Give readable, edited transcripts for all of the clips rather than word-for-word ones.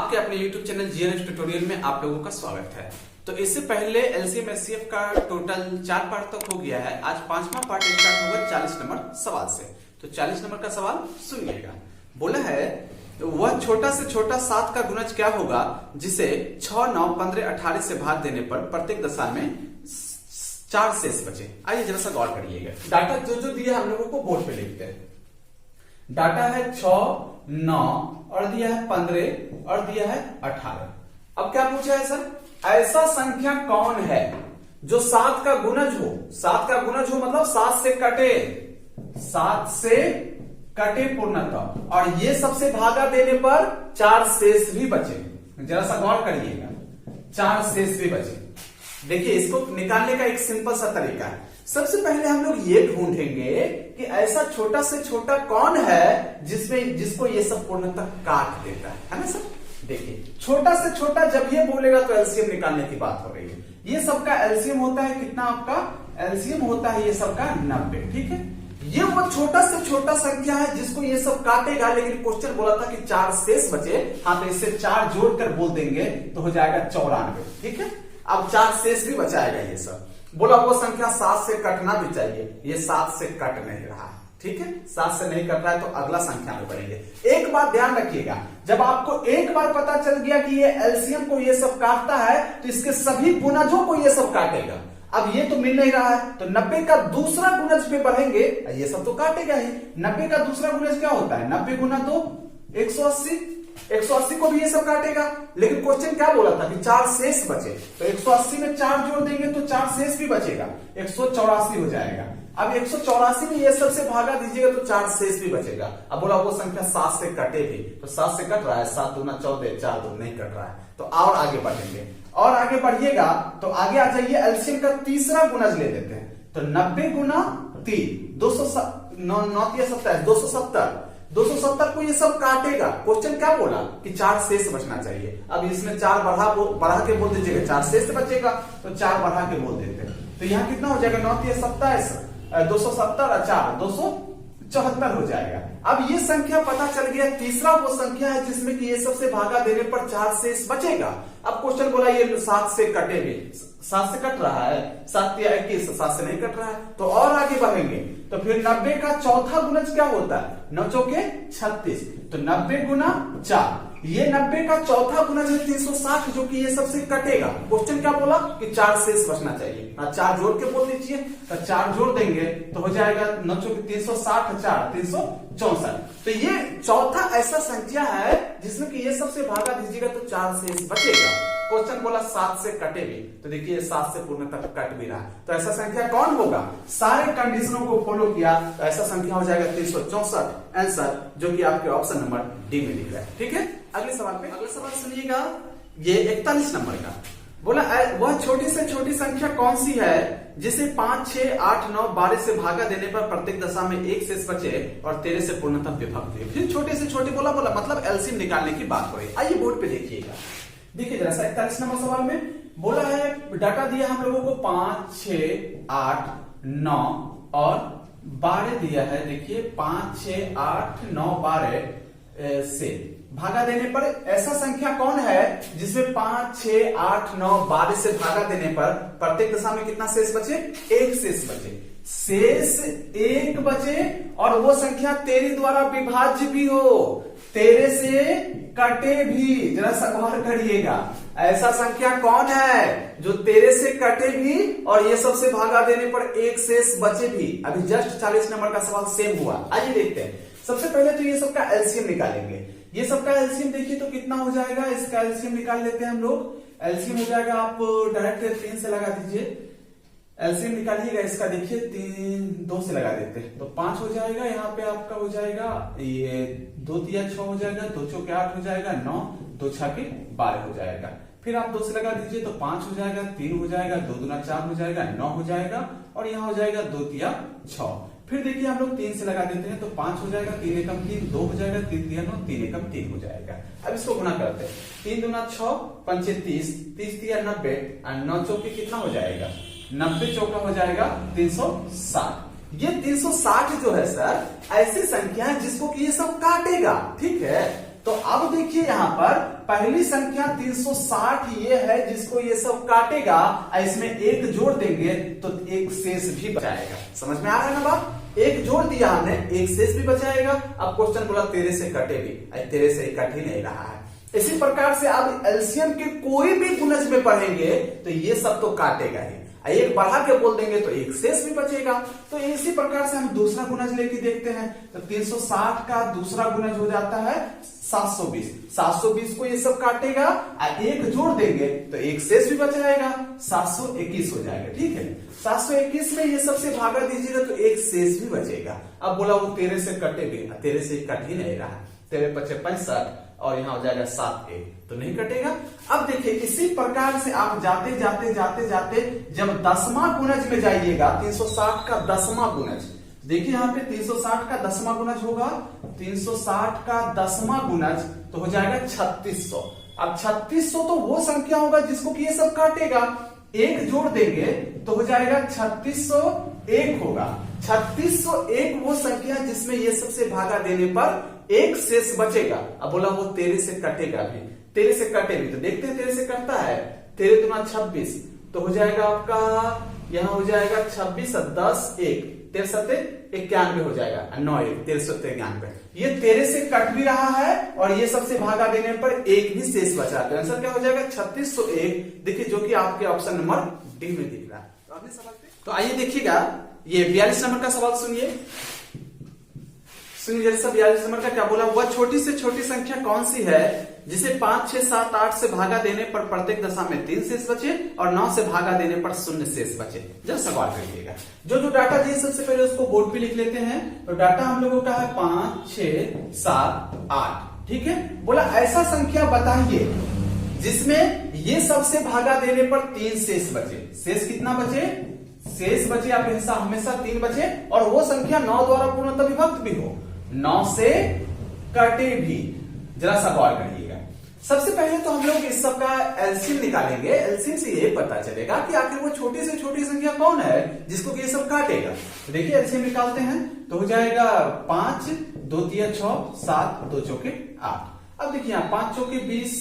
आपके अपने YouTube channel जीएनएफ tutorial में आप लोगों का स्वागत है। तो इससे पहले एलसीएम एचसीएफ का टोटल 4 पार्ट तक हो गया है। आज 5वां पार्ट स्टार्ट होगा 40 नंबर सवाल से। तो 40 नंबर का सवाल सुनिएगा। बोला है वह छोटा से छोटा 7 का गुणज क्या होगा जिसे 6, 9, 15, 18 से भाग देने पर प्रत्येक दशा में 4 शेष बचे। आइए जरा सा गौर करिएगा। डाटा जो दिया हम लोगों को बोर्ड पे लिखते हैं। डाटा है 6, 9 और दिया है 15 और दिया है 18। अब क्या पूछा है सर, ऐसा संख्या कौन है जो 7 का गुणज हो। 7 का गुणज हो मतलब 7 से कटे, 7 से कटे पूर्णतः, और ये सबसे भागा देने पर 4 शेष भी बचे। जरा सा गौर करिएगा, 4 शेष भी बचे। देखिए इसको निकालने का एक सिंपल सा तरीका है। सबसे पहले हम लोग ये ढूंढेंगे कि ऐसा छोटा से छोटा कौन है जिसको ये सब पूर्णतः काट देता है ना सर। देखिए छोटा से छोटा जब ये बोलेगा तो एलसीएम निकालने की बात हो रही है। ये सबका एलसीएम होता है कितना, आपका एलसीएम होता है ये सबका 90। ठीक है, ये वो छोटा से छोटा संख्या है जिसको ये सब काटेगा, लेकिन क्वेश्चन बोला था कि 4 शेष बचे। हाँ तो इससे 4 जोड़कर बोल देंगे तो हो जाएगा 94। ठीक है, अब 4 शेष भी बचाएगा ये सब। बोला वो संख्या 7 से कटना भी चाहिए, ये 7 से कट नहीं रहा है। ठीक है, 7 से नहीं कट रहा है तो अगला संख्या में बढ़ेंगे। एक बात ध्यान रखिएगा, जब आपको एक बार पता चल गया कि ये एलसीएम को ये सब काटता है तो इसके सभी गुणजों को ये सब काटेगा। अब ये तो मिल नहीं रहा है तो 90 का दूसरा गुणज पे बढ़ेंगे, ये सब तो काटेगा ही। 90 का दूसरा गुणज क्या होता है, 90 गुना 2 180। 180 को भी ये सब काटेगा, लेकिन क्वेश्चन क्या बोला था कि 4 शेष बचे। तो 180 में 4 जोड़ देंगे तो 4 शेष भी बचेगा, 184 हो जाएगा। अब 184 में ये सबसे भागा दीजिएगा तो 4 शेष भी बचेगा। अब बोला वो संख्या 7 से कटेगी, तो 7 से कट रहा है, 7 दूना 14, 4 दूना नहीं कट रहा है। तो और आगे बढ़ेंगे, और आगे बढ़िएगा तो आगे आ जाइए। एलसीएम का तीसरा गुणज ले लेते हैं। तो 90 गुना 3 270 270 को ये सब काटेगा। क्वेश्चन क्या बोला कि 4 शेष बचना चाहिए। अब इसमें 4 बढ़ा के बोल दीजिएगा, 4 शेष बचेगा तो 4 बढ़ा के बोल देते हैं। तो यहाँ कितना हो जाएगा, 9 3 27, 270 और 4 274 हो जाएगा। अब ये संख्या पता चल गया, तीसरा वो संख्या है जिसमें कि ये सबसे भागा देने पर 4 शेष बचेगा। अब क्वेश्चन बोला ये 7 से कटेंगे, 7 से कट रहा है, 7 या 21, 7 से नहीं कट रहा है। तो और आगे बढ़ेंगे तो फिर 90 का चौथा गुणज क्या होता है, 9 चौके 36। तो 90 गुना 4, ये 90 का चौथा गुणज है 360, जो कि ये सबसे कटेगा। क्वेश्चन क्या बोला कि 4 शेष बचना चाहिए। 4 जोड़ के बोल दीजिए, तो 4 जोड़ देंगे तो हो जाएगा 9 चौके 360, 4 364। तो ये चौथा ऐसा संख्या है जिसमें कि ये सबसे भागा दीजिएगा तो 4 शेष बचेगा। क्वेश्चन बोला 7 से कटेगी, तो देखिए 7 से पूर्णतः कट भी रहा है। तो ऐसा संख्या कौन होगा, सारे कंडीशनों को फॉलो किया तो ऐसा संख्या हो जाएगा 364, आंसर जो कि आपके ऑप्शन नंबर डी में लिखा है। ठीक है, अगले सवाल सुनिएगा, ये 41 नंबर का। बोला वह छोटी से छोटी संख्या कौन सी है जिसे 5, 6, 8, 9, 12 से भागा देने पर प्रत्येक दशा में 1 शेष बचे और 13 से पूर्णतः विभक्त है। फिर छोटे से छोटे बोला मतलब एलसीएम निकालने की बात हो रही है। आइए बोर्ड पे देखिएगा। देखिए जरा सा 41 नंबर सवाल में बोला है, डाटा दिया हम लोगों को 5, 6, 8, 9 और 12 दिया है। देखिए 5, 6, 8, 9, 12 से भागा देने पर ऐसा संख्या कौन है जिसमें 5, 6, 8, 9, 12 से भागा देने पर प्रत्येक दशा में कितना शेष बचे, 1 शेष बचे। शेष 1 बचे और वो संख्या 13 द्वारा विभाज्य भी हो, 13 से कटे भी। जरा सा गौर करिएगा, ऐसा संख्या कौन है जो 13 से कटे भी और ये सबसे भागा देने पर 1 शेष बचे भी। अभी जस्ट 40 नंबर का सवाल सेम हुआ। आइए देखते हैं। सबसे पहले तो ये सबका एलसीएम निकालेंगे। ये सबका एलसीएम देखिए तो कितना हो जाएगा, इसका एलसीएम निकाल लेते हैं हम लोग। एलसीएम हो जाएगा, आप डायरेक्ट 3 से लगा दीजिए। एलसीएम निकालिएगा इसका, देखिए 2 से लगा देते हैं तो 5 हो जाएगा। यहाँ पे आपका हो जाएगा ये 2 3 6 हो जाएगा, 2 चौके 8 हो जाएगा, 9 2 6 12 हो जाएगा। फिर आप 2 से लगा दीजिए तो 5 हो जाएगा, 3 हो जाएगा, 2 दूना 4 हो जाएगा, 9 हो जाएगा और यहाँ हो जाएगा 2 3 6। फिर देखिए हम लोग 3 से लगा देते हैं तो 5 हो जाएगा, 3 एकम 3, 2 हो जाएगा, 3 3 9, 3 एकम 3 हो जाएगा। अब इसको गुना करते हैं, 3 दूना 6, 5 30, 30 3 90 और 9 चौके कितना हो जाएगा, 90 चौका हो जाएगा 360। ये 360 जो है सर ऐसी संख्या है जिसको कि ये सब काटेगा। ठीक है, तो अब देखिए यहाँ पर पहली संख्या 360 ये है जिसको ये सब काटेगा, इसमें एक जोड़ देंगे तो एक शेष भी बचाएगा। समझ में आ रहा है ना बात? एक जोड़ दिया हमने, एक शेष भी बचाएगा। अब क्वेश्चन बोला तेरे से कटे भी, तेरे से कट ही नहीं रहा है। इसी प्रकार से आप एलसीएम के कोई भी गुणज में पढ़ेंगे तो ये सब तो काटेगा ही, एक बढ़ा के बोल देंगे तो एक शेष भी बचेगा। तो इसी प्रकार से हम दूसरा गुणज लेके देखते हैं। तो 360 का दूसरा गुणज हो जाता है 720। 720 को ये सब काटेगा, एक जोड़ देंगे तो एक शेष भी बचाएगा, 721 हो जाएगा। ठीक है, 721 में ये सबसे भागा दीजिएगा तो एक शेष भी बचेगा। अब बोला वो तेरे से कटे भी, तेरे से कट ही नहीं रहा, तेरे बचे 65 और यहाँ हो जाएगा 7 1, तो नहीं कटेगा। अब देखिए इसी प्रकार से आप जाते जाते जाते जाते जब 10वां गुणज में जाइएगा, 360 का 10वां गुणज, देखिए यहाँ पे 360 का 10वां गुणज होगा, 360 का 10वां गुणज तो हो जाएगा 3600। अब 3600 तो वो संख्या होगा जिसको कि ये सब काटेगा, एक जोड़ देंगे तो हो जाएगा 3601 होगा। 3601 वो संख्या जिसमें ये सबसे भागा देने पर एक शेष बचेगा। अब बोला वो तेरे से कटेगा भी, तेरे से कटे भी, तो देखते हैं तेरे से कटता है। तेरे दुना 26 तो हो जाएगा आपका, यहाँ हो जाएगा 26 और 10 1, 93 हो जाएगा, 9 1 1391। ये तेरे से कट भी रहा है और ये सबसे भागा देने पर एक भी शेष बचा। तो आंसर क्या हो जाएगा 3601। देखिए जो कि आपके ऑप्शन नंबर डी में दिख रहा है। तो अगले सवाल पे तो आइए देखिएगा, ये 42 नंबर का सवाल सुनिए। सुनिए जैसा 42 नंबर का क्या बोला, वह छोटी से छोटी संख्या कौन सी है जिसे 5 6 7 8 से भागा देने पर प्रत्येक दशा में 3 शेष बचे और 9 से भागा देने पर 0 शेष बचे। जब सवाल करिएगा, जो डाटा दिए सबसे पहले उसको बोर्ड पे लिख लेते हैं। तो डाटा हम लोगों का है 5 6 7 8। ठीक है, बोला ऐसा संख्या बताइए जिसमें ये सबसे भागा देने पर 3 शेष बचे। शेष कितना बचे? शेष बचे आप हमेशा 3 बचे और वो संख्या 9 द्वारा पूर्णतः विभक्त भी हो, 9 से कटे भी। जरा सा गौर करिएगा। सबसे पहले तो हम लोग इस सब का एलसीएम निकालेंगे। एलसीएम से ये पता चलेगा कि आखिर वो छोटी से छोटी संख्या कौन है जिसको कि ये सब काटेगा। तो देखिए एलसीएम निकालते हैं तो हो जाएगा 5 2 3 6 7 2 चौके 8। अब देखिए यहाँ 5 चौके 20,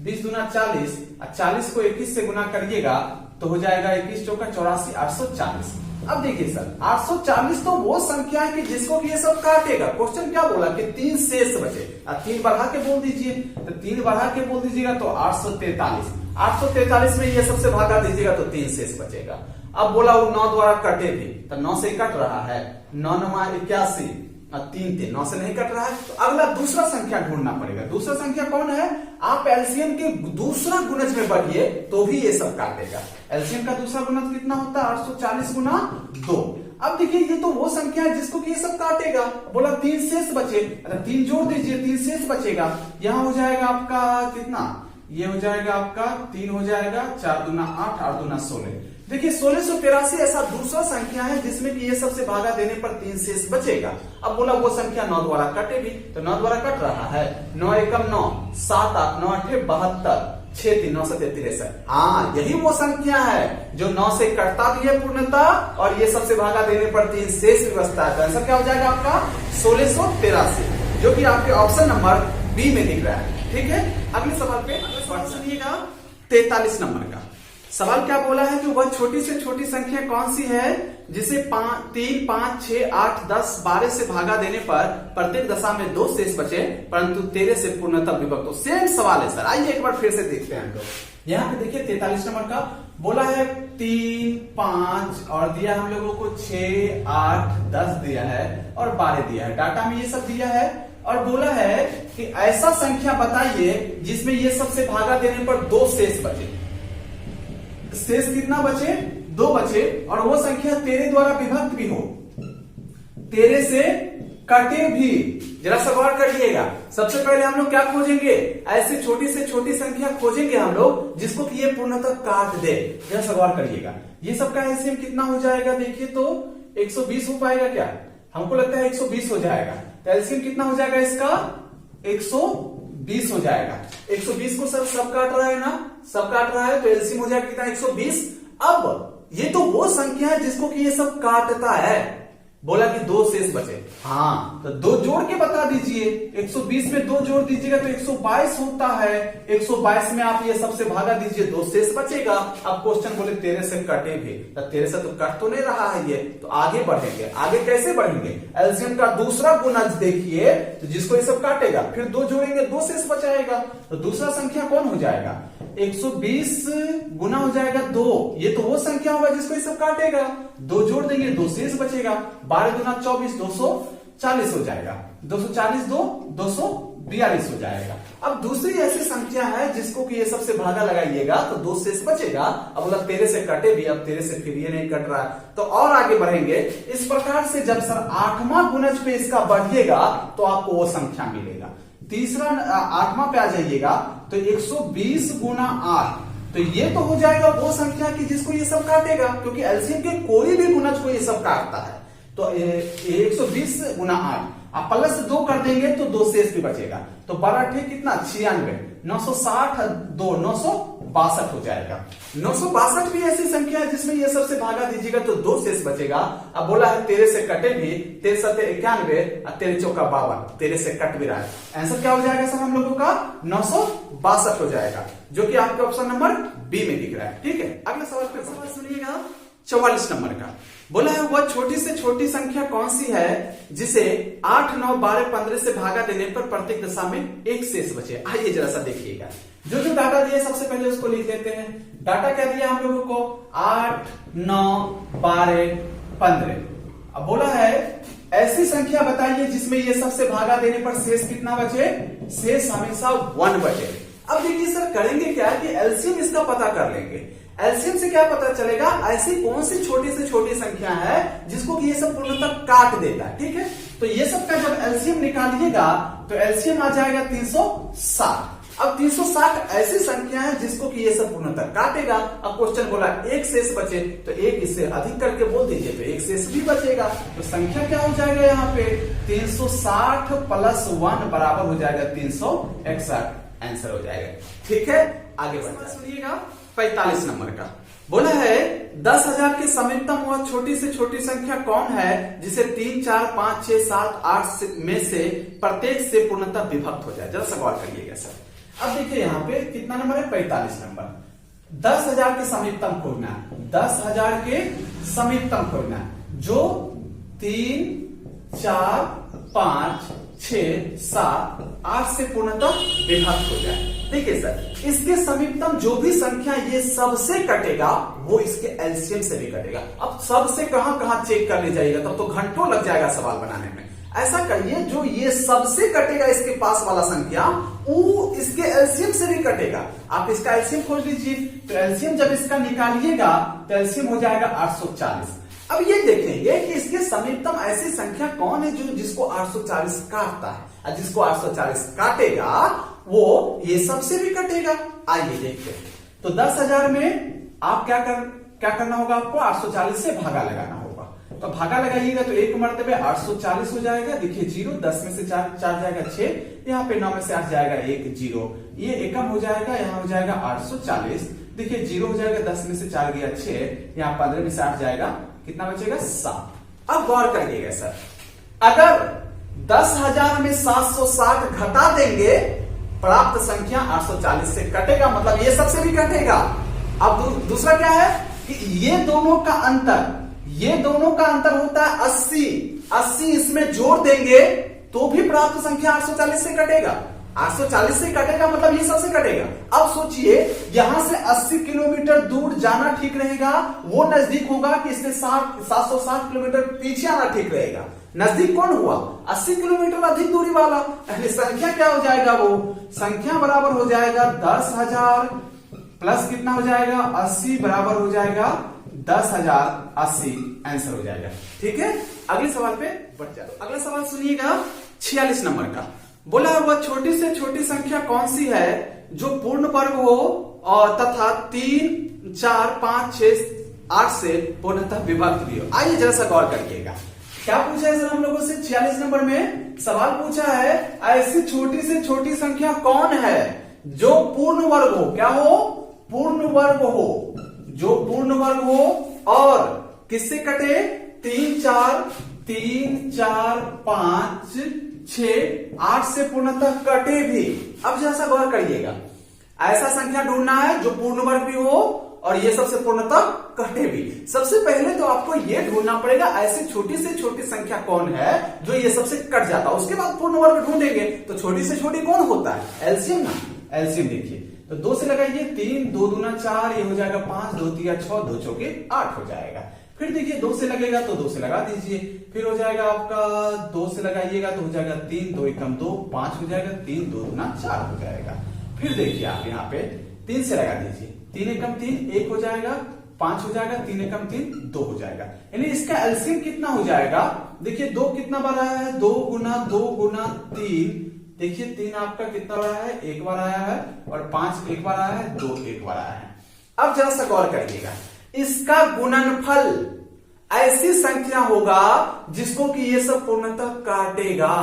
20 दूना 40, 40 को 21 से गुना करिएगा तो हो जाएगा 21 चौका 84 840। अब देखिए सर 840 तो वो संख्या है कि जिसको कि ये सब काटेगा। क्वेश्चन क्या बोला कि 3 शेष बचे, अब 3 बढ़ा के बोल दीजिए, तो 3 बढ़ा के बोल दीजिएगा तो 843। 843 में ये सबसे भागा दीजिएगा तो 3 शेष बचेगा। अब बोला वो 9 द्वारा कटे भी, तो 9 से कट रहा है, 9 9 81 और 3 3 9 से नहीं कट रहा है। तो अगला दूसरा संख्या ढूंढना पड़ेगा। दूसरा संख्या कौन है? आप एलसीएम के दूसरा गुणज में बढ़िए तो भी ये सब काटेगा। एलसीएम का दूसरा गुणज कितना होता है? 840 गुना 2। अब देखिए ये तो वो संख्या है जिसको कि ये सब काटेगा। बोला 3 शेष बचे, 3 जोड़ दीजिए 3 शेष बचेगा। यहां हो जाएगा आपका कितना? ये हो जाएगा आपका 3 हो जाएगा, 4 दूना 8 8 दूना 16। देखिए 1683 ऐसा दूसरा संख्या है जिसमें कि ये सबसे भागा देने पर 3 शेष बचेगा। अब बोला वो संख्या 9 द्वारा कटे भी, तो 9 द्वारा कट रहा है, 9 एकम 9, 7 8 9 8 72, 6 3 9 7 63। हाँ यही वो संख्या है जो 9 से कटता भी है पूर्णतः और ये सबसे भागा देने पर 3 शेष भी बचता है। तो आंसर क्या हो जाएगा आपका 1683, जो कि आपके ऑप्शन नंबर बी में दिख रहा है। ठीक है, अगले सवाल पे सुनिएगा 43 नंबर का सवाल क्या बोला है कि वह छोटी से छोटी संख्या कौन सी है जिसे 3 5 6 8 10 12 से भागा देने पर प्रत्येक दशा में 2 शेष बचे परंतु 13 से पूर्णतः विभक्त हो। सेम सवाल है सर, आइए एक बार फिर से देखते हैं हम लोग। यहाँ पे देखिए 43 नंबर का बोला है 3 5 और दिया हम लोगों को 6 8 10 दिया है और 12 दिया है। डाटा में ये सब दिया है और बोला है कि ऐसा संख्या बताइए जिसमें ये सबसे भागा देने पर 2 शेष बचे। शेष कितना बचे? 2 बचे और वो संख्या 13 द्वारा विभक्त भी हो, 13 से कटे भी। जरा सा गौर करिएगा। सबसे पहले हम लोग क्या खोजेंगे? ऐसी छोटी से छोटी संख्या खोजेंगे हम लोग जिसको कि ये पूर्णतः काट दे। जरा सा गौर करिएगा। ये सबका एलसीएम कितना हो जाएगा? देखिए तो 120 हो पाएगा क्या? हमको लगता है 120 हो जाएगा। तो एलसीएम कितना हो जाएगा इसका? 120 हो जाएगा। 120 को सब काट रहा है ना, सब काट रहा है तो एलसीएम हो जाएगा कितना? 120। अब ये तो वो संख्या है जिसको कि ये सब काटता है। बोला कि दो शेष बचे। हाँ, तो दो जोड़ के बता दीजिए। 120 में दो जोड़ दीजिएगा तो 122 होता है। 122 में आप ये सबसे भागा दीजिए, दो शेष बचेगा। अब क्वेश्चन बोले 13 से कटे भी, तो 13 से तो कट तो नहीं रहा है ये, तो आगे बढ़ेंगे। आगे कैसे बढ़ेंगे? एलसीएम का दूसरा गुणज देखिए, तो जिसको ये सब काटेगा, फिर दो जोड़ेंगे, दो शेष बचाएगा। तो दूसरा संख्या कौन हो जाएगा? 120 गुना हो जाएगा 2, ये तो वो संख्या होगा जिसको ये सब काटेगा। दो जोड़ देंगे, दो शेष बचेगा। 12 गुना 24, 240 हो जाएगा। 240 242 हो जाएगा। अब दूसरी ऐसी संख्या है जिसको कि ये सबसे भागा लगाइएगा तो दो शेष बचेगा। अब बोला 13 से कटे भी, अब 13 से फिर ये नहीं कट रहा है, तो और आगे बढ़ेंगे। इस प्रकार से जब सर 8वां गुणज पे इसका बढ़िएगा तो आपको वो संख्या मिलेगा। तीसरा 8वां पे आ जाइएगा तो 120 गुना 8, तो ये तो हो जाएगा वो संख्या की जिसको ये सब काटेगा, क्योंकि एलसीएम के कोई भी गुणज को ये सब काटता है। तो 120 गुना 8 आप प्लस 2 कर देंगे तो दो शेष भी बचेगा। तो 12 ठीक कितना? 96, 960 2 962 हो जाएगा। 962 भी ऐसी संख्या है जिसमें ये सबसे भागा दीजिएगा तो दो शेष बचेगा। अब बोला है 13 से कटे भी, 13 7 91 और 13 चौका 52, 13 से कट भी रहा है। आंसर क्या हो जाएगा सर हम लोगों का? 962 हो जाएगा, जो कि आपके ऑप्शन नंबर बी में दिख रहा है। ठीक है, अगला सवाल पे सवाल सुनिएगा 44 नंबर का। बोला है वह छोटी से छोटी संख्या कौन सी है जिसे 8 9 12 15 से भागा देने पर प्रत्येक दशा में एक शेष बचे? आइए जरा सा देखिएगा। जो जो डाटा दिए सबसे पहले उसको लिख लेते हैं। डाटा क्या दिया हम लोगों को? 8 9 12 15। अब बोला है ऐसी संख्या बताइए जिसमें ये सबसे भागा देने पर शेष कितना बचे? शेष हमेशा 1 बचे। अब देखिए सर करेंगे क्या कि एलसीएम इसका पता कर लेंगे। एलसीएम से क्या पता चलेगा? ऐसी कौन सी छोटी से छोटी संख्या है जिसको कि ये सब पूर्णतः काट देता है। ठीक है, तो ये सब का जब एलसीएम निकालिएगा तो एलसीएम आ जाएगा 360। अब 360 ऐसी संख्या है जिसको कि ये सब पूर्णतः काटेगा। अब क्वेश्चन बोला एक शेष बचे, तो एक इससे अधिक करके बोल दीजिए तो एक शेष भी बचेगा। तो संख्या क्या हो जाएगा यहाँ पे? 360 प्लस 1 बराबर हो जाएगा 361। आंसर हो जाएगा। ठीक है, आगे बढ़ते सुनिएगा 45 नंबर का। बोला है 10,000 के समीपतम वह छोटी से छोटी संख्या कौन है जिसे 3 4 5 6 7 8 में से प्रत्येक से पूर्णतः विभक्त हो जाए? जरा सवाल करिएगा सर। अब देखिए यहाँ पे कितना नंबर है? 45 नंबर। 10,000 के समीपतम खोजना, 10,000 के समीपतम खोजना जो 3 4 5 6 7 8 से पूर्णतः विभक्त हो जाए। देखिए सर इसके समीपतम जो भी संख्या ये सबसे कटेगा वो इसके एलसीएम से भी कटेगा। अब सबसे कहां कहां चेक करने जाइएगा, तब तो घंटों लग जाएगा सवाल बनाने में। ऐसा करिए जो ये सबसे कटेगा इसके पास वाला संख्या वो इसके एलसीएम से भी कटेगा। आप इसका एलसीएम खोज लीजिए, तो एलसीएम जब इसका निकालिएगा तो एलसीएम हो जाएगा 840। अब ये देखेंगे कि इसके समीपतम ऐसी संख्या कौन है जो जिसको 840 काटता है, और जिसको 840 काटेगा वो ये सबसे भी कटेगा। आइए देखते हैं। तो 10,000 में आप क्या करना होगा? आपको 840 से भागा लगाना होगा। तो भागा लगाइएगा तो एक मर्तबे 840 हो जाएगा। देखिए 0, 10 में से 4 जाएगा 6, यहाँ पे 9 में से 8 जाएगा 1 0, ये एकम हो जाएगा, यहाँ हो जाएगा 840। देखिए 0 हो जाएगा, 10 में से 4 गया 6, यहाँ 15 में से 8 जाएगा, कितना बचेगा? 7। अब गौर करिएगा सर, अगर 10,000 में 760 घटा देंगे प्राप्त संख्या 840 से कटेगा, मतलब ये सबसे भी कटेगा। अब दूसरा क्या है कि ये दोनों का अंतर होता है 80। 80 इसमें जोड़ देंगे तो भी प्राप्त संख्या 840 से कटेगा। 840 से कटेगा मतलब ये सबसे कटेगा। अब सोचिए यहां से 80 किलोमीटर दूर जाना ठीक रहेगा, वो नजदीक होगा कि इससे 760 किलोमीटर पीछे आना ठीक रहेगा? नजदीक कौन हुआ? 80 किलोमीटर अधिक दूरी वाला। पहले संख्या क्या हो जाएगा? वो संख्या बराबर हो जाएगा 10,000 प्लस कितना हो जाएगा? 80 बराबर हो जाएगा 10,080। आंसर हो जाएगा। ठीक है, अगले सवाल पे बढ़ जाए। अगला सवाल सुनिएगा 46 नंबर का। बोला वह छोटी से छोटी संख्या कौन सी है जो पूर्ण वर्ग हो और तथा 3 4 5 6 8 से पूर्णतः विभक्त भी हो? आइए जरा सा गौर करिएगा। क्या पूछा है सर हम लोगों से? 46 नंबर में सवाल पूछा है ऐसी छोटी से छोटी संख्या कौन है जो पूर्ण वर्ग हो। क्या हो? पूर्ण वर्ग हो, जो पूर्ण वर्ग हो और किससे कटे? 3 4 3 4 5 6 8 से पूर्णतः कटे भी। अब जैसा गौर करिएगा, ऐसा संख्या ढूंढना है जो पूर्ण वर्ग भी हो और ये सबसे पूर्णतः कटे भी। सबसे पहले तो आपको ये ढूंढना पड़ेगा ऐसी छोटी से छोटी संख्या कौन है जो ये सबसे कट जाता है, उसके बाद पूर्ण वर्ग ढूंढेंगे। तो छोटी से छोटी कौन होता है? एलसीएम ना। एलसीएम देखिए, तो 2 से लगाइए 3, 2 दूना 4, ये हो जाएगा 5, 2 तिया 6, 2 चौके 8 हो जाएगा। फिर देखिए 2 से लगेगा तो 2 से लगा दीजिए, फिर हो जाएगा आपका 2 से लगाइएगा तो हो जाएगा 3, 2 एकम 2, 5 हो जाएगा, 3, 2 दूना 4 हो जाएगा। फिर देखिए आप यहाँ पे 3 से लगा दीजिए, 3 एकम 3 1 हो जाएगा, 5 हो जाएगा, 3 एकम 3 2 हो जाएगा। यानी इसका एलसीएम कितना हो जाएगा? देखिए 2 कितना बार आया है? 2 गुना 3। देखिए 3 आपका कितना बार आया है? 1 बार आया है, और 5 1 बार आया है, 2 1 बार आया है। अब जरा सा गौर करिएगा, इसका गुणनफल ऐसी संख्या होगा जिसको कि ये सब पूर्णतः काटेगा,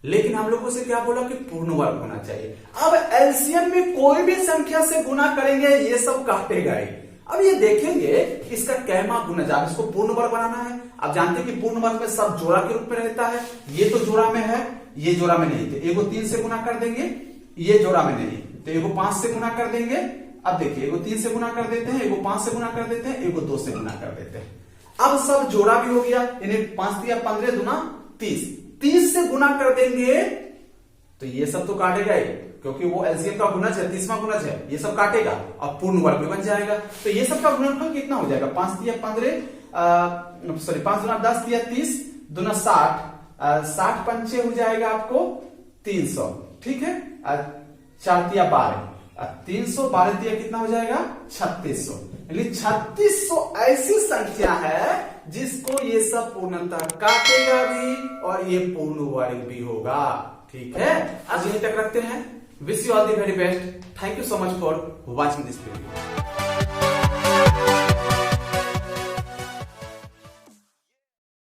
लेकिन हम लोगों से क्या बोला कि पूर्ण वर्ग होना चाहिए। अब एलसीएम में कोई भी संख्या से गुना करेंगे ये सब काटेगा ही। अब ये देखेंगे इसका कैमा गुना, जब इसको पूर्ण वर्ग बनाना है। आप जानते हैं कि पूर्ण वर्ग में सब जोड़ा के रूप में रहता है। ये तो जोड़ा में है, ये जोड़ा में नहीं थे। एगो 3 से गुना कर देंगे, ये जोड़ा में नहीं, तो एगो 5 से गुना कर देंगे। अब देखिए एगो 3 से गुना कर देते हैं, एगो 5 से गुना कर देते हैं, एगो 2 से गुना कर देते हैं। अब सब जोड़ा भी हो गया, यानी 5 तिया 15 दूना 30। 30 से गुना कर देंगे तो ये सब तो काटेगा ही, क्योंकि वो एलसीएम का गुणज है, 30वां गुणज है, ये सब काटेगा और पूर्ण वर्ग भी बन जाएगा। तो ये सब का गुणनफल कितना हो जाएगा? 5 तिया 15, 5 दूना 10 तिया 30, दूना 60, 60 पंचे हो जाएगा आपको 300, ठीक है। 4 तिया 12, 300, 12 तिया कितना हो जाएगा? 3600। यानी 3600 ऐसी संख्या है जिसको ये सब पूर्णतः काटेगा भी और ये पूर्ण वर्ग भी होगा, ठीक है। आज यहीं तक रखते हैं। Wish you all the very best. Thank you so much for watching this video.